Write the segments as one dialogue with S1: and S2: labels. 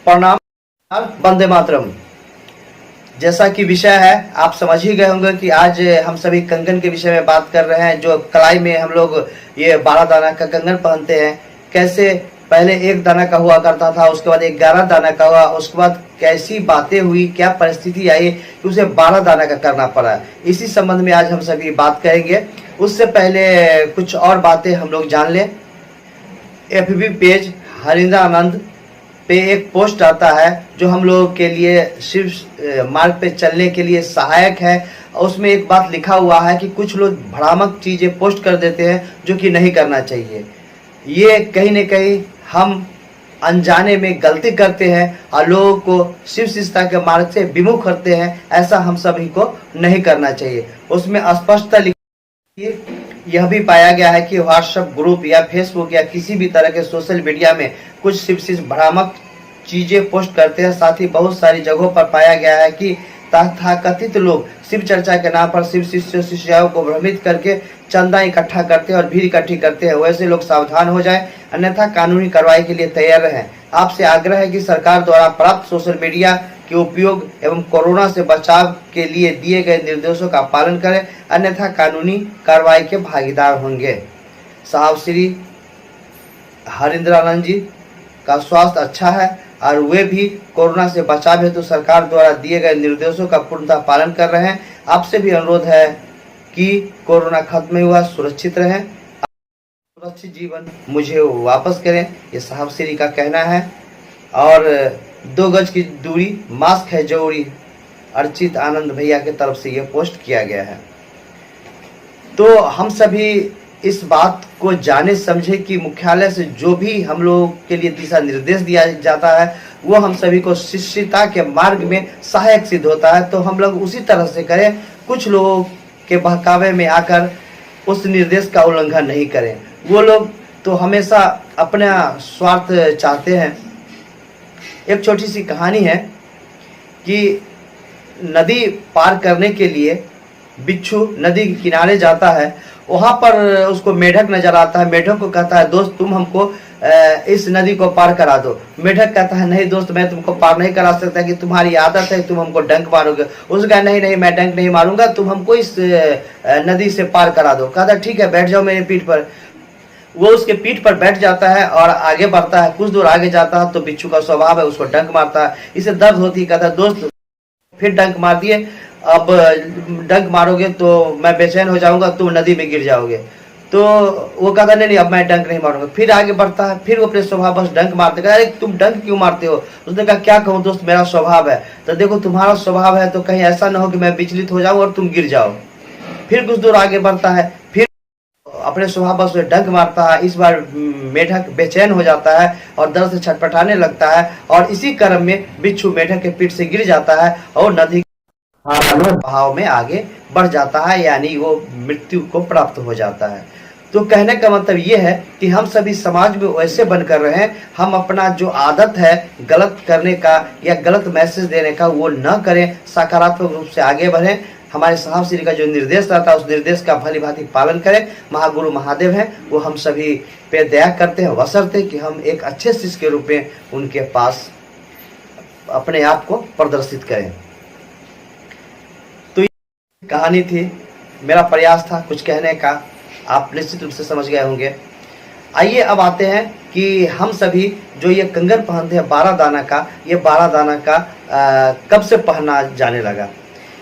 S1: प्रणाम। वंदे मातरम जैसा कि विषय है, आप समझ ही गए होंगे कि आज हम सभी कंगन के विषय में बात कर रहे हैं। जो कलाई में हम लोग ये 12 दाना का कंगन पहनते हैं, कैसे पहले एक दाना का हुआ करता था, उसके बाद 11 दाना का हुआ, उसके बाद कैसी बातें हुई, क्या परिस्थिति आई कि उसे 12 दाना का करना पड़ा। इसी संबंध में आज हम सभी बात करेंगे। उससे पहले कुछ और बातें हम लोग जान लें। FB पेज हरिंद्र आनंद पे एक पोस्ट आता है जो हम लोगों के लिए सिर्फ मार्ग पे चलने के लिए सहायक है। उसमें एक बात लिखा हुआ है कि कुछ लोग भ्रामक चीज़ें पोस्ट कर देते हैं जो कि नहीं करना चाहिए। ये कहीं न कहीं हम अनजाने में गलती करते हैं और लोगों को शिव शिष्टता के मार्ग से विमुख करते हैं। ऐसा हम सभी को नहीं करना चाहिए। उसमें स्पष्टता लिखी, यह भी पाया गया है कि व्हाट्सएप ग्रुप या फेसबुक या किसी भी तरह के सोशल मीडिया में कुछ शिव शिष्य भ्रामक चीजें पोस्ट करते हैं। साथ ही बहुत सारी जगहों पर पाया गया है कि तथाकथित लोग शिव चर्चा के नाम पर शिव शिष्य शिष्याओं को भ्रमित करके चंदा इकट्ठा करते हैं और भीड़ इकट्ठी करते हैं। वैसे लोग सावधान हो जाएं, अन्यथा कानूनी कार्रवाई के लिए तैयार रहें। आपसे आग्रह है कि सरकार द्वारा प्राप्त सोशल मीडिया के उपयोग एवं कोरोना से बचाव के लिए दिए गए निर्देशों का पालन करें, अन्यथा कानूनी कार्रवाई के भागीदार होंगे। साहब श्री हरिंद्र आनंद जी का स्वास्थ्य अच्छा है और वे भी कोरोना से बचाव हेतु सरकार द्वारा दिए गए निर्देशों का पूर्णतः पालन कर रहे हैं। आपसे भी अनुरोध है कि कोरोना खत्म नहीं हुआ, सुरक्षित रहें, सुरक्षित जीवन मुझे वापस करें, ये साहब श्री का कहना है। और 2 गज की दूरी, मास्क है जरूरी, अर्चित आनंद भैया की तरफ से यह पोस्ट किया गया है। तो हम सभी इस बात को जाने समझे कि मुख्यालय से जो भी हम लोगों के लिए दिशा निर्देश दिया जाता है वो हम सभी को शिष्यता के मार्ग में सहायक सिद्ध होता है, तो हम लोग उसी तरह से करें। कुछ लोगों के बहकावे में आकर उस निर्देश का उल्लंघन नहीं करें। वो लोग तो हमेशा अपना स्वार्थ चाहते हैं। एक छोटी सी कहानी है कि नदी पार करने के लिए बिच्छू नदी के किनारे जाता है। वहाँ पर उसको मेढक नजर आता है। मेढक को कहता है, दोस्त तुम हमको इस नदी को पार करा दो। मेढक कहता है, नहीं दोस्त मैं तुमको पार नहीं करा सकता, कि तुम्हारी आदत है, तुम हमको डंक मारोगे। उसने कहा, नहीं मैं डंक नहीं मारूंगा, तुम हमको इस नदी से पार करा दो। कहता ठीक है, बैठ जाओ मेरी पीठ पर। वो उसके पीठ पर बैठ जाता है और आगे बढ़ता है। कुछ दूर आगे जाता है तो बिच्छू का स्वभाव है, उसको डंक मारता है। इसे दर्द होती है। कहता है, दोस्त फिर डंक मार दिए, अब डंक मारोगे तो मैं बेचैन हो जाऊंगा, तुम नदी में गिर जाओगे। तो वो कहता नहीं अब मैं डंक नहीं मारूंगा। फिर आगे बढ़ता है, फिर वो अपने स्वभाव बस डंक मारते। कहता, अरे तुम डंक क्यों मारते हो? उसने कहा, क्या कहूँ दोस्त, मेरा स्वभाव है। तो देखो तुम्हारा स्वभाव है तो कहीं ऐसा ना हो कि मैं विचलित हो जाऊं और तुम गिर जाओ। फिर कुछ दूर आगे बढ़ता है, फिर अपने स्वभाव बस डंक मारता है। इस बार मेढक बेचैन हो जाता है और दर्द से छटपटाने लगता है, और इसी क्रम में बिच्छू मेढक के पीठ से गिर जाता है और नदी भाव में आगे बढ़ जाता है, यानी वो मृत्यु को प्राप्त हो जाता है। तो कहने का मतलब ये है कि हम सभी समाज में वैसे बनकर रहे, हम अपना जो आदत है गलत करने का या गलत मैसेज देने का वो न करें, सकारात्मक रूप से आगे बढ़ें। हमारे साहब श्री का जो निर्देश रहता है उस निर्देश का भली भांति पालन करें। महागुरु महादेव हैं, वो हम सभी पे दया करते हैं, बशर्ते कि हम एक अच्छे शिष्य के रूप में उनके पास अपने आप को प्रदर्शित करें। तो ये कहानी थी, मेरा प्रयास था कुछ कहने का, आप निश्चित रूप से समझ गए होंगे। आइए अब आते हैं कि हम सभी जो ये कंगन पहनते हैं 12 दाना का, ये 12 दाना का कब से पहना जाने लगा।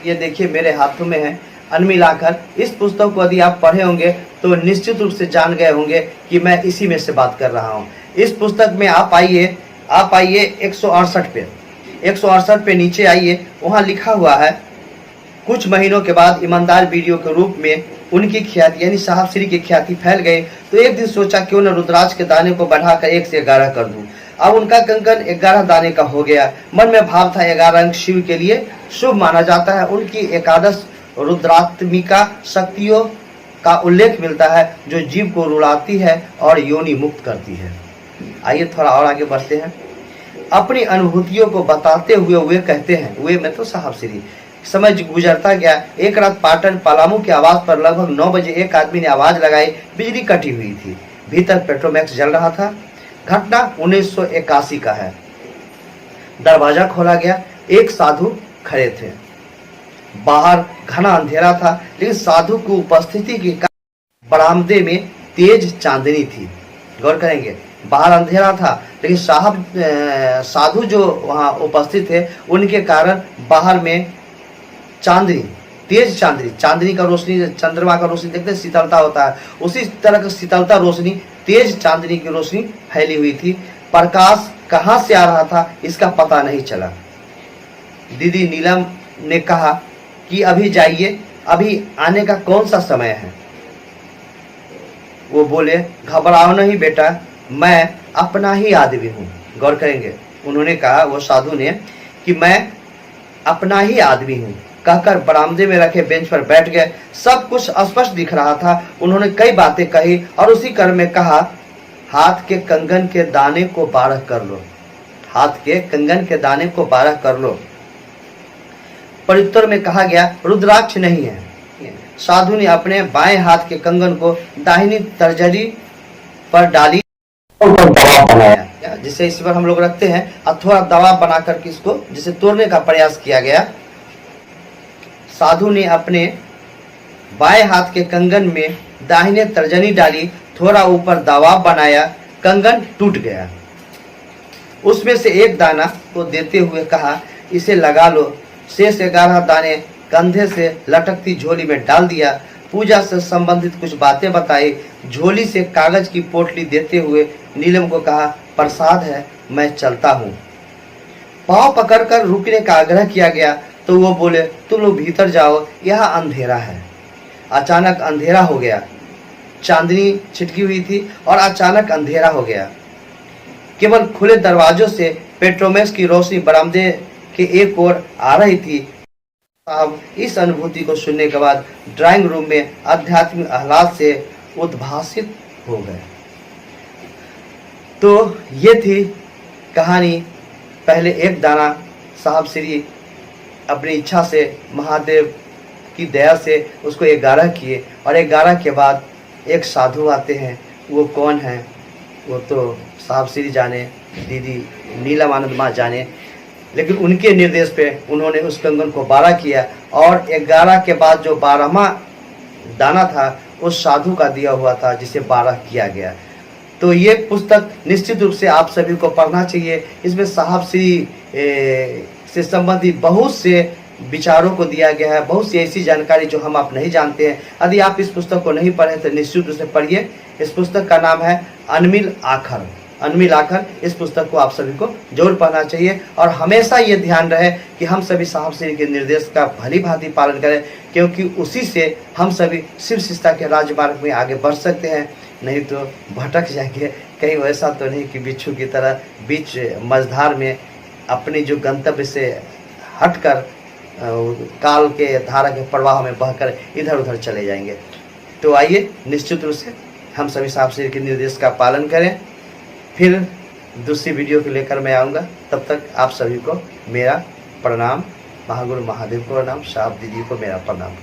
S1: ये देखिए मेरे हाथों में है। अनमिलाकर इस पुस्तक को यदि आप पढ़े होंगे तो निश्चित रूप से जान गए होंगे कि मैं इसी में से बात कर रहा हूँ। इस पुस्तक में आप आइए 168 पे, 168 पे नीचे आइए, वहाँ लिखा हुआ है, कुछ महीनों के बाद ईमानदार वीडियो के रूप में उनकी ख्याति यानी साहब श्री की ख्याति फैल गई, तो एक दिन सोचा क्यों न रुद्राक्ष के दाने को बढ़ाकर 1 से 11 कर दूं। अब उनका कंकन 11 दाने का हो गया। मन में भाव था 11 अंक शिव के लिए शुभ माना जाता है। उनकी एकादश रुद्रात्मिका शक्तियों का उल्लेख मिलता है जो जीव को रुलाती है और योनि मुक्त करती है। आइए थोड़ा और आगे बढ़ते हैं। अपनी अनुभूतियों को बताते हुए वे कहते हैं, वे में तो साहब श्री, समय गुजरता गया। एक रात पाटन पलामू की आवाज पर लगभग 9 बजे एक आदमी ने आवाज लगाई। बिजली कटी हुई थी, भीतर पेट्रोमैक्स जल रहा था। घटना 1981 का है। दरवाजा खोला गया, एक साधु खड़े थे। बाहर घना अंधेरा था, लेकिन साधु की उपस्थिति के कारण बरामदे में तेज चांदनी थी। गौर करेंगे, बाहर अंधेरा था, लेकिन साधु जो वहाँ उपस्थित थे उनके कारण बाहर में चांदनी, तेज चांदनी, चांदनी का रोशनी, चंद्रमा का रोशनी देखते शीतलता होता है, उसी तरह का शीतलता रोशनी, तेज चांदनी की रोशनी फैली हुई थी। प्रकाश कहाँ से आ रहा था इसका पता नहीं चला। दीदी नीलम ने कहा कि अभी जाइए, अभी आने का कौन सा समय है। वो बोले, घबराओ नहीं बेटा, मैं अपना ही आदमी हूँ। गौर करेंगे, उन्होंने कहा, वो साधु ने, कि मैं अपना ही आदमी हूँ, कहकर बरामदे में रखे बेंच पर बैठ गए। सब कुछ स्पष्ट दिख रहा था। उन्होंने कई बातें कही और उसी क्रम में कहा, हाथ के कंगन के दाने को 12 कर लो, हाथ के कंगन के दाने को 12 कर लो। प्रत्युत्तर में कहा गया, रुद्राक्ष नहीं है। साधु ने अपने बाएं हाथ के कंगन को दाहिनी तर्जनी पर डाली, दबाव बनाया, जिसे इस पर हम लोग रखते हैं, और थोड़ा दबाव बना करके इसको जिसे तोड़ने का प्रयास किया गया। साधु ने अपने बाएं हाथ के कंगन में दाहिने तर्जनी डाली, थोड़ा ऊपर दबाव बनाया, कंगन टूट गया। उसमें से एक दाना को देते हुए कहा, इसे लगा लो। शेष 11 दाने कंधे से लटकती झोली में डाल दिया। पूजा से संबंधित कुछ बातें बताई। झोली से कागज की पोटली देते हुए नीलम को कहा, प्रसाद है, मैं चलता हूँ। पाँव पकड़कर रुकने का आग्रह किया गया तो वो बोले, तुम लोग भीतर जाओ, यहाँ अंधेरा है। अचानक अंधेरा हो गया। चांदनी छिटकी हुई थी और अचानक अंधेरा हो गया। केवल खुले दरवाजों से पेट्रोमैक्स की रोशनी बरामदे के एक ओर आ रही थी। अब इस अनुभूति को सुनने के बाद ड्राइंग रूम में आध्यात्मिक आह्लाद से उद्भासित हो गए। तो ये थी कहानी। पहले एक दाना साहब श्री अपनी इच्छा से, महादेव की दया से उसको 11 किए, और 11 के बाद एक साधु आते हैं। वो कौन है वो तो साहब श्री जाने, दीदी नीलम आनंद माँ जाने, लेकिन उनके निर्देश पे उन्होंने उस कंगन को 12 किया, और 11 के बाद जो 12वां दाना था उस साधु का दिया हुआ था, जिसे 12 किया गया। तो ये पुस्तक निश्चित रूप से आप सभी को पढ़ना चाहिए। इसमें साहब श्री से संबंधित बहुत से विचारों को दिया गया है, बहुत सी ऐसी जानकारी जो हम आप नहीं जानते हैं। यदि आप इस पुस्तक को नहीं पढ़े तो निश्चित रूप से पढ़िए। इस पुस्तक का नाम है अनमिल आखर। अनमिल आखर, इस पुस्तक को आप सभी को जरूर पढ़ना चाहिए, और हमेशा ये ध्यान रहे कि हम सभी साहब श्री के निर्देश का भली भांति पालन करें, क्योंकि उसी से हम सभी शिव शिष्टता के राजमार्ग में आगे बढ़ सकते हैं। नहीं तो भटक जाएंगे। कहीं वैसा तो नहीं कि बिच्छू की तरह बीच मझधार में अपनी जो गंतव्य से हटकर काल के धारा के प्रवाह में बहकर इधर उधर चले जाएंगे। तो आइए निश्चित रूप से हम सभी साहब श्री के निर्देश का पालन करें। फिर दूसरी वीडियो को लेकर मैं आऊँगा। तब तक आप सभी को मेरा प्रणाम, महागुरु महादेव को प्रणाम, साहब दीदी को मेरा प्रणाम।